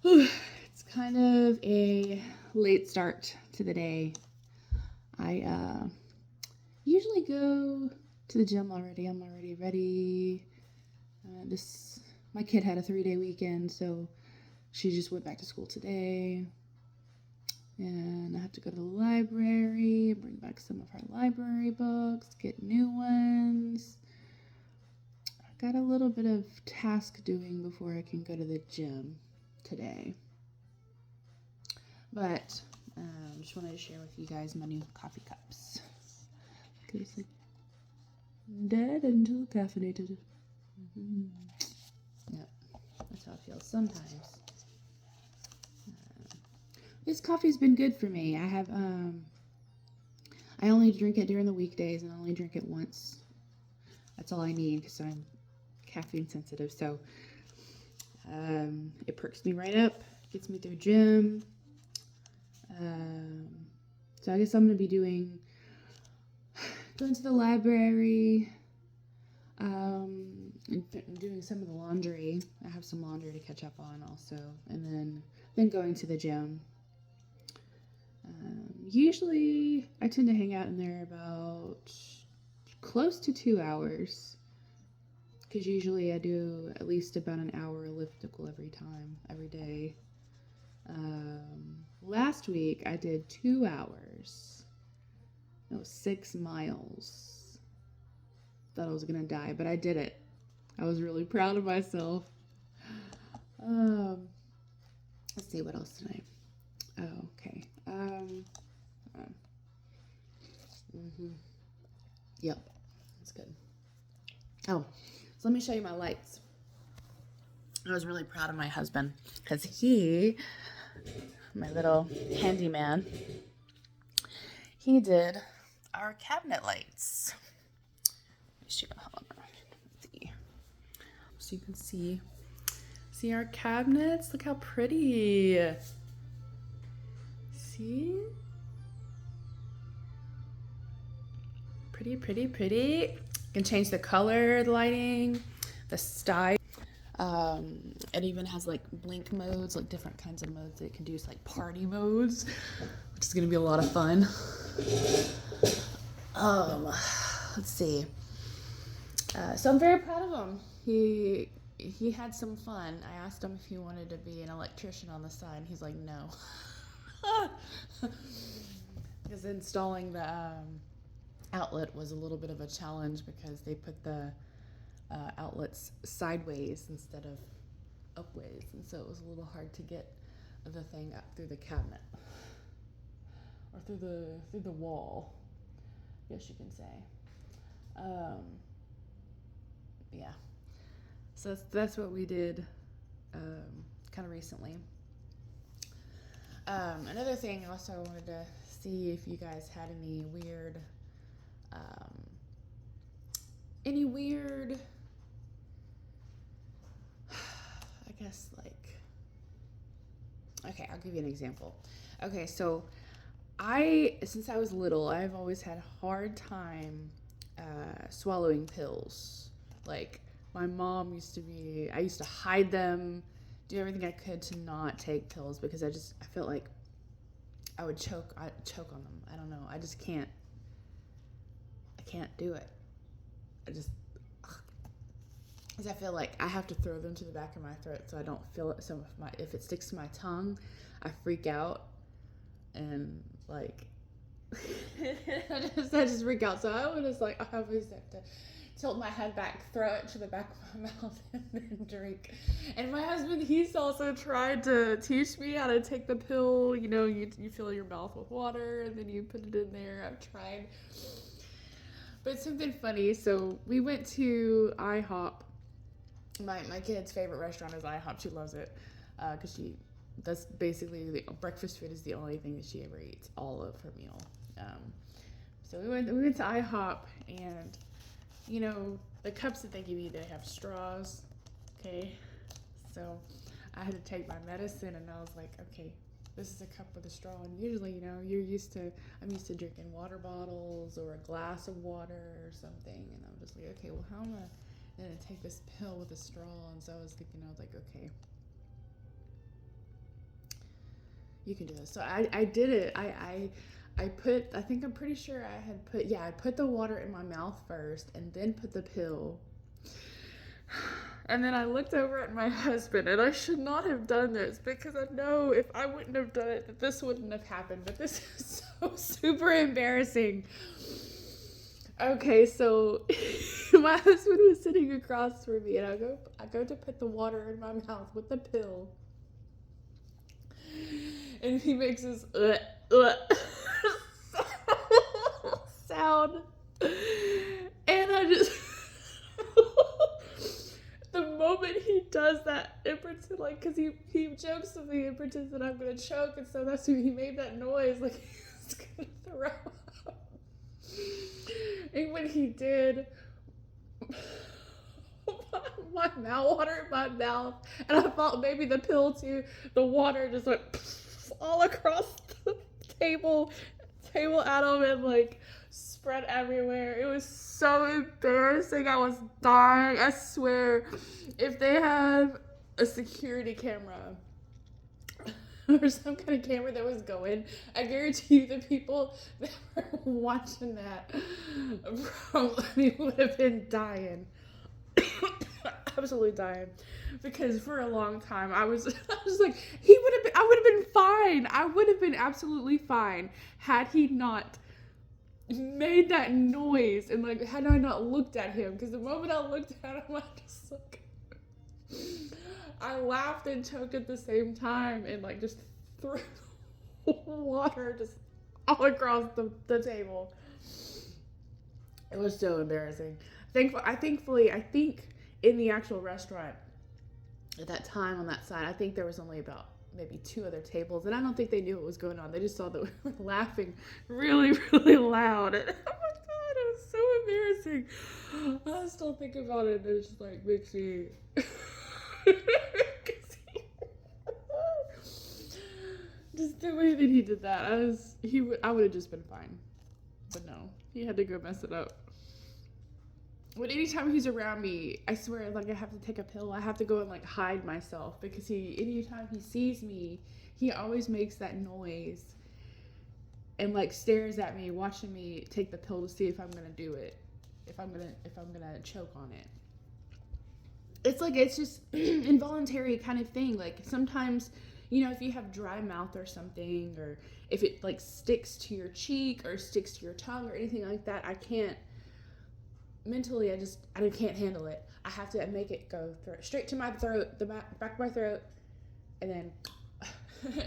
It's kind of a late start to the day. I usually go to the gym already. I'm already ready. This My kid had a 3-day weekend, so she just went back to school today. And I have to go to the library, bring back some of her library books, get new ones. I got a little bit of task doing before I can go to the gym today. But just wanted to share with you guys my new coffee cups. Because dead until caffeinated. Mm-hmm. Yep, that's how it feels sometimes. This coffee's been good for me. I only drink it during the weekdays and I only drink it once. That's all I need because I'm caffeine sensitive. So it perks me right up, gets me through gym. So I guess I'm going to be going to the library, and doing some of the laundry. I have some laundry to catch up on also, and then going to the gym. Usually I tend to hang out in there about close to 2 hours, because usually I do at least about an hour elliptical every day. Last week I did 2 hours. That was 6 miles. Thought I was gonna die, but I did it. I was really proud of myself. Let's see what else tonight. Oh, okay. Yep, that's good. Oh, so let me show you my lights. I was really proud of my husband because my little handyman, he did our cabinet lights. Let's see. So you can see our cabinets. Look how pretty. See? Pretty, pretty, pretty. You can change the color, the lighting, the style. It even has like blink modes, like different kinds of modes that it can do, like party modes, which is gonna be a lot of fun. Let's see. So I'm very proud of him. He had some fun. I asked him if he wanted to be an electrician on the side, and he's like, no. Because installing the outlet was a little bit of a challenge because they put the outlets sideways instead of upways, and so it was a little hard to get the thing up through the cabinet or through the wall, yes you can say. Yeah, so that's what we did kind of recently. Another thing also, I wanted to see if you guys had any weird I guess, like, okay, I'll give you an example. Okay, so since I was little, I've always had a hard time swallowing pills. Like, my mom I used to hide them, do everything I could to not take pills because I felt like I'd choke on them. I don't know. I can't do it. Because I feel like I have to throw them to the back of my throat so I don't feel it. So if it sticks to my tongue, I freak out and like I just freak out. So I always have to tilt my head back, throw it to the back of my mouth, and then drink. And my husband, he's also tried to teach me how to take the pill. You know, you fill your mouth with water and then you put it in there. I've tried. But it's something funny. So we went to IHOP. My kid's favorite restaurant is IHOP. She loves it because that's basically the breakfast food is the only thing that she ever eats all of her meal. So we went to IHOP, and you know the cups that they give you, they have straws. Okay, so I had to take my medicine, and I was like, okay, this is a cup with a straw. And usually, you know, I'm used to drinking water bottles or a glass of water or something, and I'm just like, okay, well, how am I gonna take this pill with a straw? And so I was like, okay, You can do this. So I did it. I put, I think I'm pretty sure I had put, yeah, I put the water in my mouth first and then put the pill. And then I looked over at my husband, and I should not have done this because I know if I wouldn't have done it, that this wouldn't have happened. But this is so super embarrassing. Okay, so my husband was sitting across from me, and I go to put the water in my mouth with the pill, and he makes this sound, and I just the moment he does that, it pretends like, because he jokes with me and pretends that I'm gonna choke, and so that's why he made that noise, like he was gonna throw up. And when he did, my mouth water in my mouth, and I thought maybe the pill too. The water just went all across the table out of it, like spread everywhere. It was so embarrassing. I was dying. I swear, if they have a security camera or some kind of camera that was going, I guarantee you the people that were watching that probably would have been dying. Absolutely dying. Because for a long time I was like, I would have been fine. I would have been absolutely fine had he not made that noise, and like had I not looked at him, because the moment I looked at him, I just like I laughed and choked at the same time, and like just threw water just all across the table. It was so embarrassing. Thankfully, I think in the actual restaurant at that time on that side, I think there was only about maybe 2 other tables, and I don't think they knew what was going on. They just saw that we were laughing really, really loud. And oh my god, it was so embarrassing. I still think about it, and it just like makes me. Just the way that he did that, I would have just been fine, but no, he had to go mess it up. But anytime he's around me, I swear, like I have to take a pill. I have to go and like hide myself, because anytime he sees me, he always makes that noise and like stares at me, watching me take the pill to see if I'm gonna do it, if I'm gonna choke on it. It's like, it's just involuntary kind of thing. Like sometimes, if you have dry mouth or something, or if it like sticks to your cheek or sticks to your tongue or anything like that, I can't. Mentally, I can't handle it. I have to make it go straight to my throat, the back of my throat, and then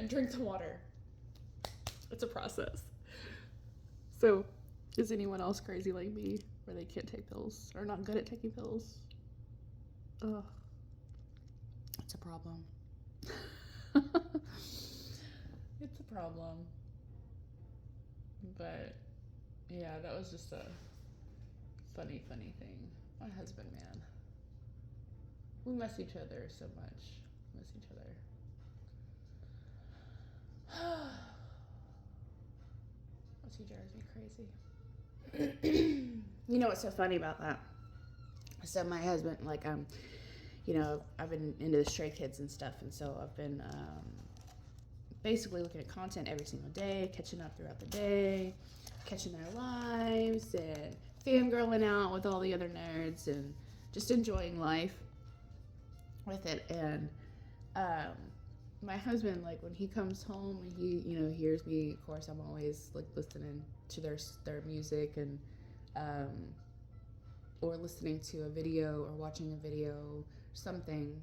drink the water. It's a process. So, is anyone else crazy like me, where they can't take pills or not good at taking pills? Ugh, it's a problem. It's a problem. But yeah, that was just a funny thing. My husband, man. We miss each other so much. Miss each other. He drives me crazy. You know what's so funny about that? So my husband, like, I've been into the Stray Kids and stuff, and so I've been basically looking at content every single day, catching up throughout the day, catching their lives, and fangirling out with all the other nerds, and just enjoying life with it. And my husband, like, when he comes home and he hears me, of course I'm always like listening to their music, and or listening to a video or watching a video, something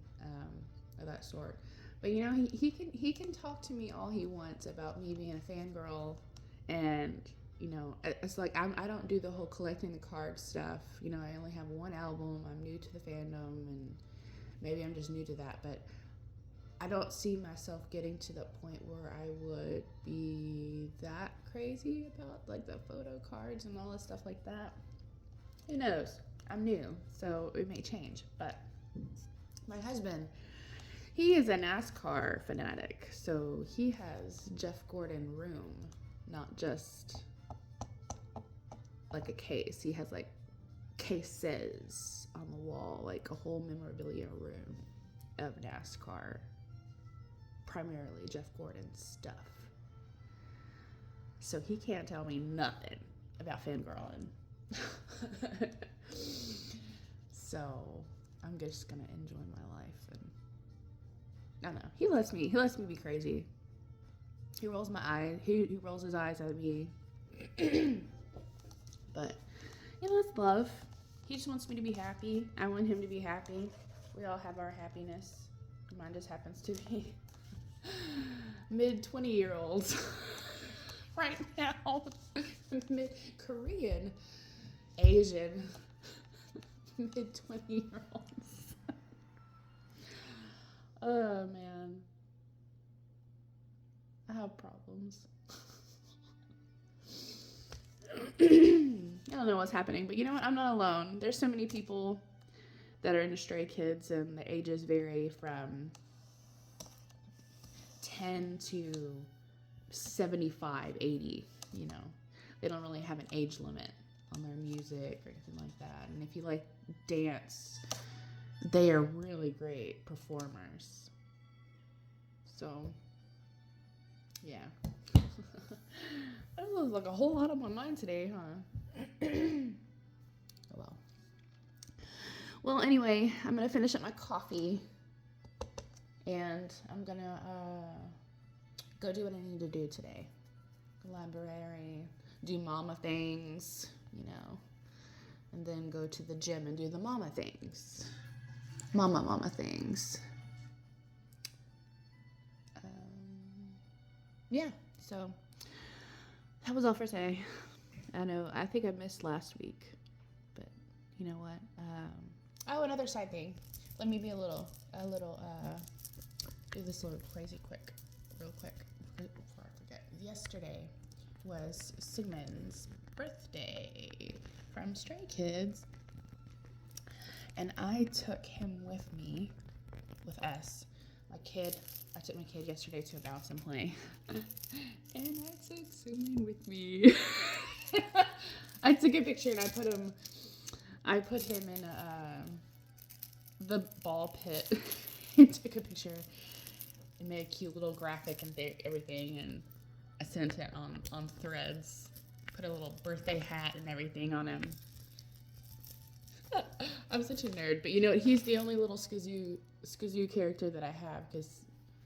of that sort. But he can talk to me all he wants about me being a fangirl, and it's like I don't do the whole collecting the cards stuff. I only have one album. I'm new to the fandom, and maybe I'm just new to that. But I don't see myself getting to the point where I would be that crazy about like the photo cards and all this stuff like that. Who knows? I'm new, so it may change. But my husband, he is a NASCAR fanatic, so he has Jeff Gordon room, not just like a case. He has like cases on the wall, like a whole memorabilia room of NASCAR primarily Jeff Gordon stuff. So he can't tell me nothing about fangirling. So I'm just gonna enjoy my life, and I don't know. He lets me be crazy. He rolls my eyes. He rolls his eyes at me. But it's love. He just wants me to be happy. I want him to be happy. We all have our happiness. Mine just happens to be mid-20-year-olds right now. Korean, Asian, mid-20-year-olds. Oh, man. I have problems. I don't know what's happening, but you know what? I'm not alone. There's so many people that are into Stray Kids, and the ages vary from 10 to 75, 80, They don't really have an age limit on their music or anything like that. And if you like dance, they are really great performers. So, yeah. That was like a whole lot on my mind today, huh? Oh, well, anyway, I'm going to finish up my coffee. And I'm going to go do what I need to do today. Library, do mama things, and then go to the gym and do the mama things. Mama things. Yeah, so that was all for today. I think I missed last week, but you know what? Another side thing. Let me be a little, do this little real quick, before I forget. Yesterday was Sigmund's birthday from Stray Kids, and I took him with us. I took my kid yesterday to a bounce and play, and I took Sigmund with me. I took a picture and I put him in the ball pit and took a picture and made a cute little graphic and everything, and I sent it on Threads. Put a little birthday hat and everything on him. I'm such a nerd, but he's the only little Skazoo character that I have, because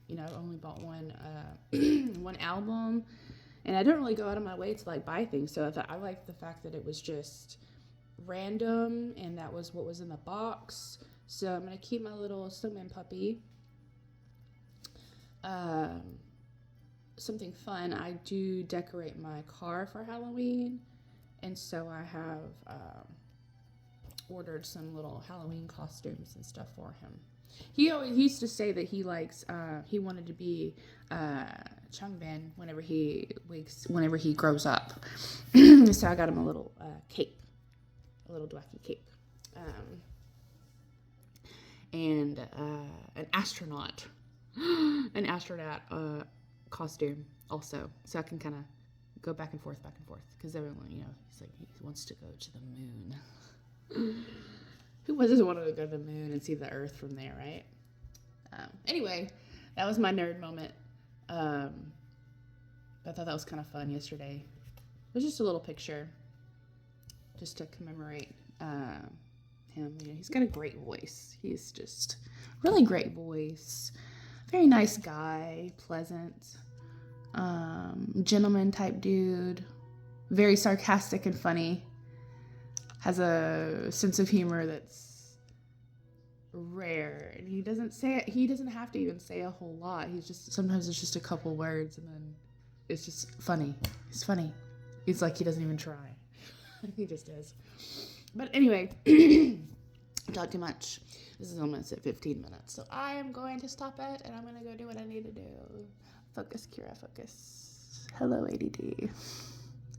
I only bought one album, and I don't really go out of my way to buy things. So I liked the fact that it was just random, and that was what was in the box. So I'm gonna keep my little snowman puppy. Something fun. I do decorate my car for Halloween, and so I have ordered some little Halloween costumes and stuff for him. He used to say that he wanted to be Changbin whenever he grows up. So I got him a little cape, a little Dwacky cape, and an astronaut costume also, so I can kind of go back and forth, because everyone, he's like, he wants to go to the moon. Who doesn't want to go to the moon and see the Earth from there, right? Anyway, that was my nerd moment. I thought that was kind of fun yesterday. It was just a little picture, just to commemorate him. He's got a great voice. He's just really great voice. Very nice guy, pleasant, gentleman type dude. Very sarcastic and funny. Has a sense of humor that's rare, and he doesn't have to even say a whole lot. Sometimes it's just a couple words, and then it's just funny. It's funny. It's like he doesn't even try. He just is. But anyway, talk too much. This is almost at 15 minutes, so I am going to stop it, and I'm going to go do what I need to do. Focus, Kira, focus. Hello, ADD.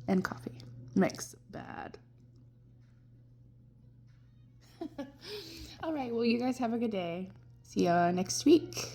And coffee. Mix bad. All right, well, you guys have a good day. See ya next week.